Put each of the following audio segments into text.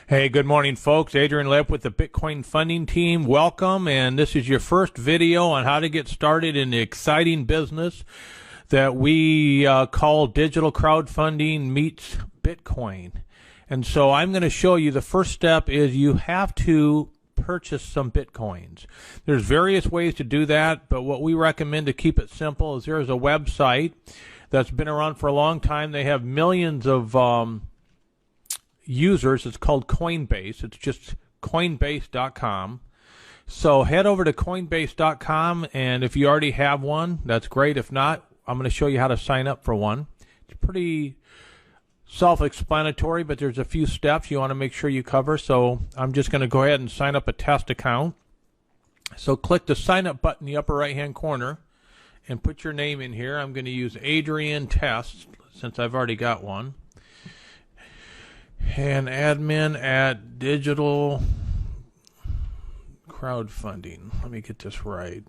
Hey, good morning, folks. Adrian Lepp with the Bitcoin funding team. Welcome, and this is your first video on how to get started in the exciting business that we call digital crowdfunding meets Bitcoin. And so I'm going to show you the first step is you have to purchase some Bitcoins. There's various ways to do that, but what we recommend to keep it simple is there's a website that's been around for a long time. They have millions of users. It's called Coinbase. It's just coinbase.com. So head over to coinbase.com, and if you already have one, that's great. If not, I'm going to show you how to sign up for one. It's pretty self-explanatory, but there's a few steps you want to make sure you cover. So I'm just going to go ahead and sign up a test account. So click the sign up button in the upper right hand corner and put your name in here. I'm going to use Adrian Test since I've already got one. And admin at digital crowdfunding. Let me get this right.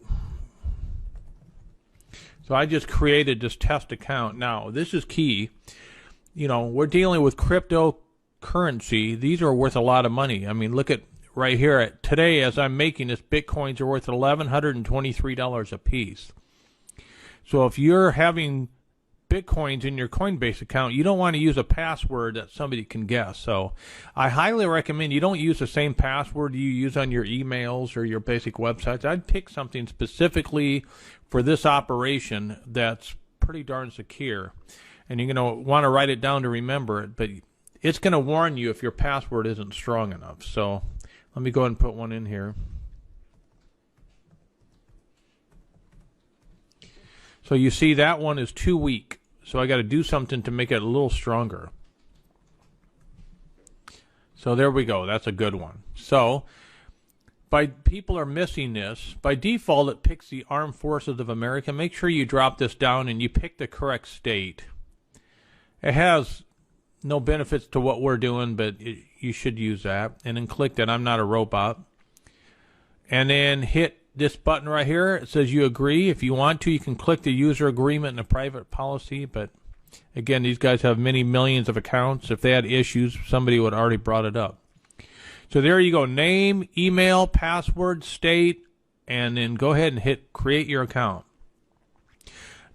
So I just created this test account. Now, this is key. You know, we're dealing with cryptocurrency. These are worth a lot of money. I mean, look at right here. Today, as I'm making this, Bitcoins are worth $1,123 a piece. So if you're having Bitcoins in your Coinbase account, you don't want to use a password that somebody can guess. So I highly recommend you don't use the same password you use on your emails or your basic websites. I'd pick something specifically for this operation that's pretty darn secure. And you're going to want to write it down to remember it, but it's going to warn you if your password isn't strong enough. So let me go ahead and put one in here. So you see that one is too weak. So I got to do something to make it a little stronger. So there we go. That's a good one. So people are missing this. By default, it picks the Armed Forces of America. Make sure you drop this down and you pick the correct state. It has no benefits to what we're doing, but you should use that. And then click that I'm not a robot. And then hit this button right here. It says you agree. If you want to, you can click the user agreement and the private policy. But again, these guys have many millions of accounts. If they had issues, somebody would already brought it up. So there you go. Name, email, password, state, and then go ahead and hit create your account.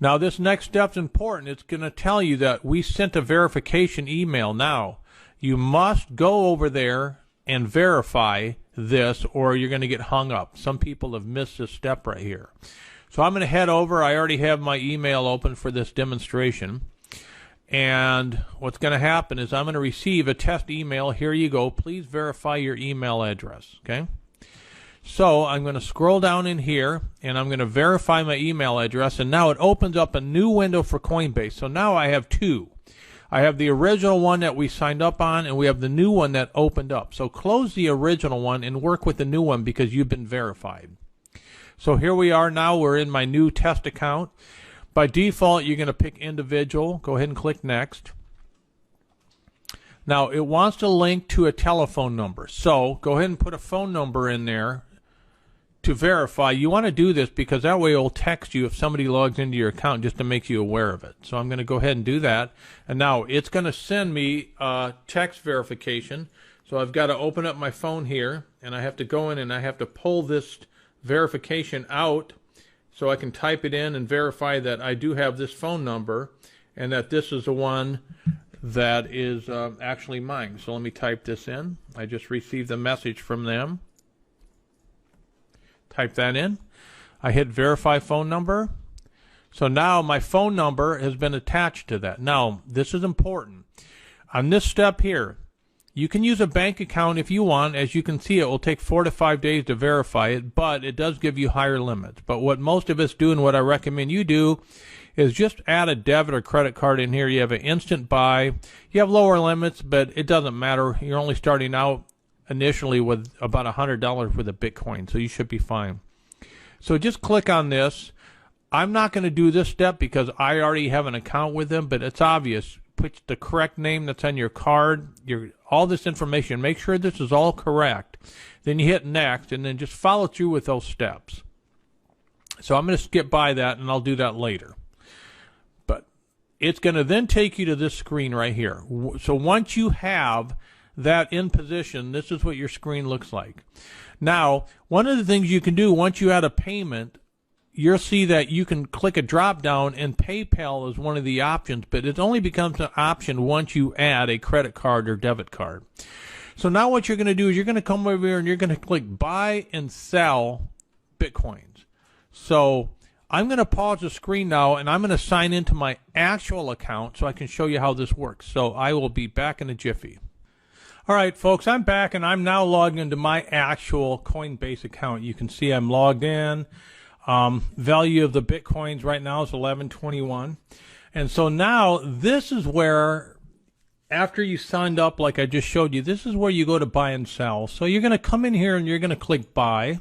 Now this next step's important. It's going to tell you that we sent a verification email. Now you must go over there and verify this or you're going to get hung up. Some people have missed this step right here. So I'm going to head over. I already have my email open for this demonstration. And what's going to happen is I'm going to receive a test email. Here you go. Please verify your email address. Okay. So I'm going to scroll down in here and I'm going to verify my email address. And now it opens up a new window for Coinbase. So now I have two. I have the original one that we signed up on, and we have the new one that opened up. So close the original one and work with the new one because you've been verified. So here we are now. We're in my new test account. By default, you're going to pick individual. Go ahead and click next. Now, it wants to link to a telephone number. So go ahead and put a phone number in there to verify. You want to do this because that way it will text you if somebody logs into your account just to make you aware of it. So I'm going to go ahead and do that. And now it's going to send me text verification. So I've got to open up my phone here and I have to go in and I have to pull this verification out so I can type it in and verify that I do have this phone number and that this is the one that is actually mine. So let me type this in. I just received a message from them. Type that in. I hit verify phone number. So now my phone number has been attached to that. Now, this is important. On this step here, you can use a bank account if you want. As you can see, it will take 4 to 5 days to verify it, but it does give you higher limits. But what most of us do and what I recommend you do is just add a debit or credit card in here. You have an instant buy. You have lower limits, but it doesn't matter. You're only starting out initially with about $100 worth of Bitcoin, so you should be fine. So just click on this. I'm not going to do this step because I already have an account with them, but it's obvious. Put the correct name that's on your card, all this information. Make sure this is all correct. Then you hit next, and then just follow through with those steps. So I'm going to skip by that, and I'll do that later. But it's going to then take you to this screen right here. So once you have that in position, this is what your screen looks like. Now, one of the things you can do once you add a payment, you'll see that you can click a drop down and PayPal is one of the options, but it only becomes an option once you add a credit card or debit card. So now what you're going to do is you're going to come over here and you're going to click buy and sell Bitcoins. So I'm going to pause the screen now and I'm going to sign into my actual account so I can show you how this works. So I will be back in a jiffy. All right, folks, I'm back and I'm now logged into my actual Coinbase account. You can see I'm logged in. Value of the Bitcoins right now is 1121. And so now this is where, after you signed up like I just showed you, this is where you go to buy and sell. So you're going to come in here and you're going to click buy.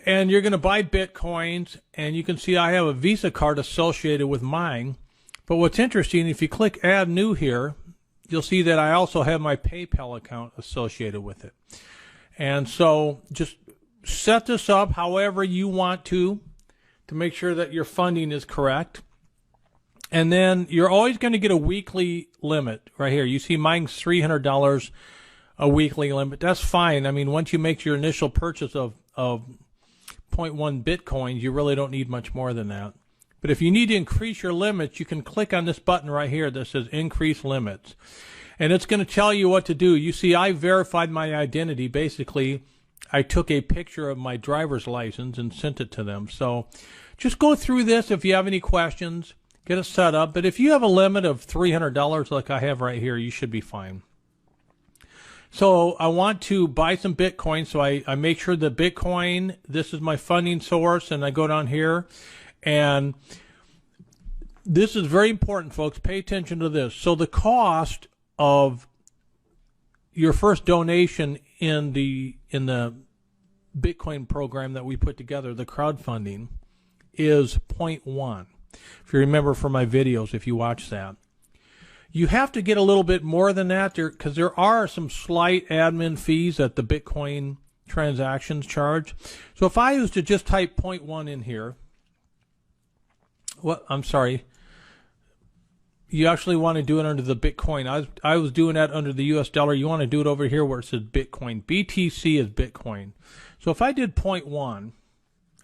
And you're going to buy Bitcoins. And you can see I have a Visa card associated with mine. But what's interesting, if you click add new here, you'll see that I also have my PayPal account associated with it. And so just set this up however you want to make sure that your funding is correct. And then you're always going to get a weekly limit right here. You see mine's $300 a weekly limit. That's fine. I mean, once you make your initial purchase of 0.1 Bitcoins, you really don't need much more than that. But if you need to increase your limits, you can click on this button right here that says increase limits. And it's going to tell you what to do. You see, I verified my identity. Basically, I took a picture of my driver's license and sent it to them. So just go through this if you have any questions. Get it set up. But if you have a limit of $300 like I have right here, you should be fine. So I want to buy some Bitcoin. So I make sure the Bitcoin, this is my funding source, and I go down here. And this is very important, folks. Pay attention to this. So the cost of your first donation in the Bitcoin program that we put together, the crowdfunding, is 0.1. If you remember from my videos, if you watch that. You have to get a little bit more than that because there are some slight admin fees that the Bitcoin transactions charge. So if I was to just type 0.1 in here, I'm sorry. You actually want to do it under the Bitcoin. I was doing that under the US dollar. You want to do it over here where it says Bitcoin. BTC is Bitcoin. So if I did 0.1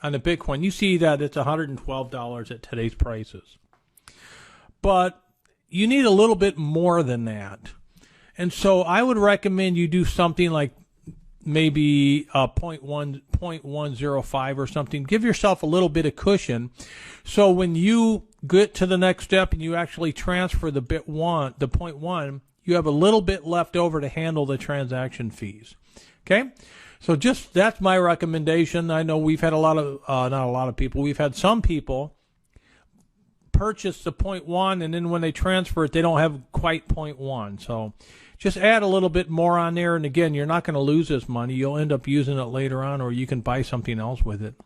on the Bitcoin, you see that it's $112 at today's prices. But you need a little bit more than that. And so I would recommend you do something like maybe 0.105 or something. Give yourself a little bit of cushion. So when you get to the next step and you actually transfer the 0.1, you have a little bit left over to handle the transaction fees. Okay? So that's my recommendation. I know we've had we've had some people purchase the 0.1 and then when they transfer it, they don't have quite 0.1. So just add a little bit more on there. And again, you're not going to lose this money. You'll end up using it later on, or you can buy something else with it.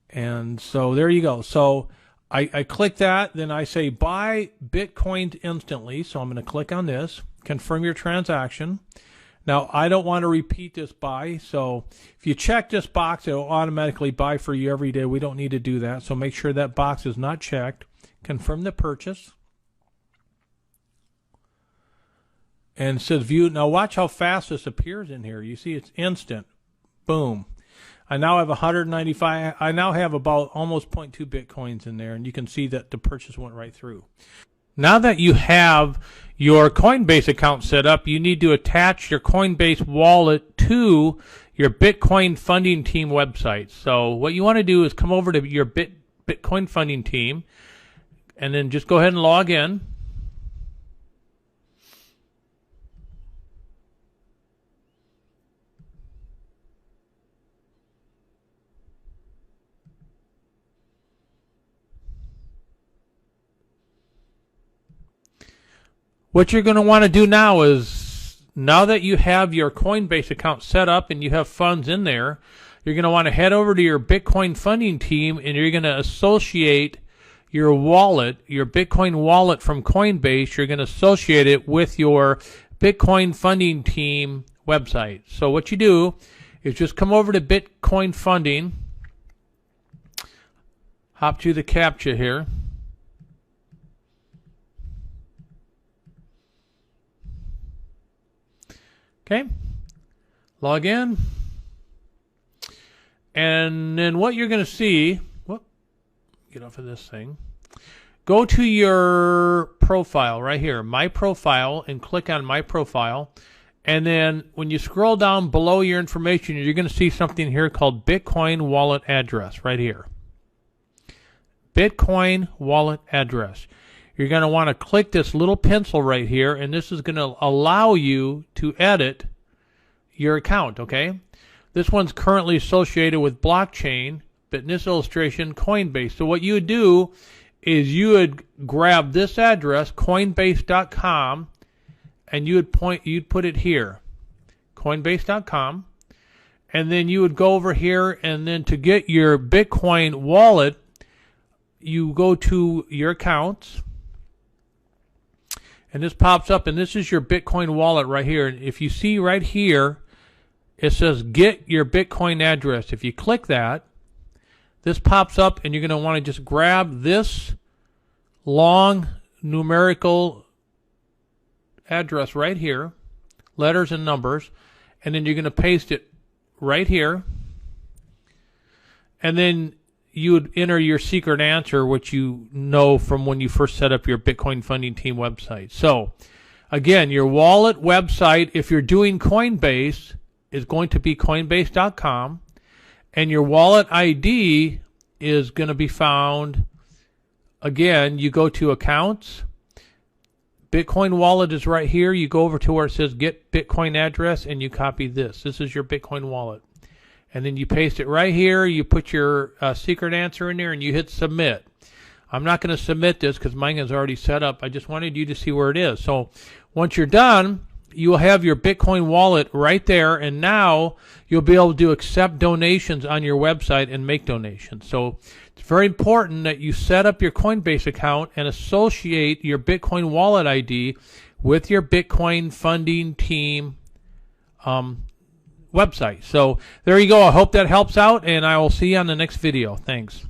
And so there you go. So I click that. Then I say buy Bitcoin instantly. So I'm going to click on this. Confirm your transaction. Now, I don't want to repeat this buy. So if you check this box, it will automatically buy for you every day. We don't need to do that. So make sure that box is not checked. Confirm the purchase. And it says view. Now watch how fast this appears in here. You see it's instant. Boom. I now have 195. I now have about almost 0.2 Bitcoins in there. And you can see that the purchase went right through. Now that you have your Coinbase account set up, you need to attach your Coinbase wallet to your Bitcoin funding team website. So what you want to do is come over to your Bitcoin funding team and then just go ahead and log in. What you're going to want to do now is, now that you have your Coinbase account set up and you have funds in there, you're going to want to head over to your Bitcoin funding team and you're going to associate your wallet, your Bitcoin wallet from Coinbase. You're going to associate it with your Bitcoin funding team website. So what you do is just come over to Bitcoin funding, hop to the CAPTCHA here. Okay, log in. And then what you're going to see, get off of this thing. Go to your profile right here, My Profile, and click on My Profile. And then when you scroll down below your information, you're going to see something here called Bitcoin Wallet Address right here. Bitcoin Wallet Address. You're going to want to click this little pencil right here, and this is going to allow you to edit your account, okay? This one's currently associated with blockchain, but in this illustration, Coinbase. So what you would do is you would grab this address, Coinbase.com, and you'd put it here, Coinbase.com, and then you would go over here, and then to get your Bitcoin wallet, you go to your accounts, and this pops up, and this is your Bitcoin wallet right here. And if you see right here, it says get your Bitcoin address. If you click that, this pops up, and you're going to want to just grab this long numerical address right here, letters and numbers, and then you're going to paste it right here, and then you would enter your secret answer, which you know from when you first set up your Bitcoin Funding Team website. So again, your wallet website, if you're doing Coinbase, is going to be Coinbase.com, and your wallet ID is going to be found, again, you go to accounts, Bitcoin wallet is right here, you go over to where it says get Bitcoin address, and you copy this. This is your Bitcoin wallet. And then you paste it right here, you put your secret answer in there, and you hit submit. I'm not going to submit this because mine is already set up. I just wanted you to see where it is. So once you're done, you will have your Bitcoin wallet right there, and now you'll be able to accept donations on your website and make donations. So it's very important that you set up your Coinbase account and associate your Bitcoin wallet ID with your Bitcoin Funding Team website. So there you go. I hope that helps out, and I will see you on the next video. Thanks.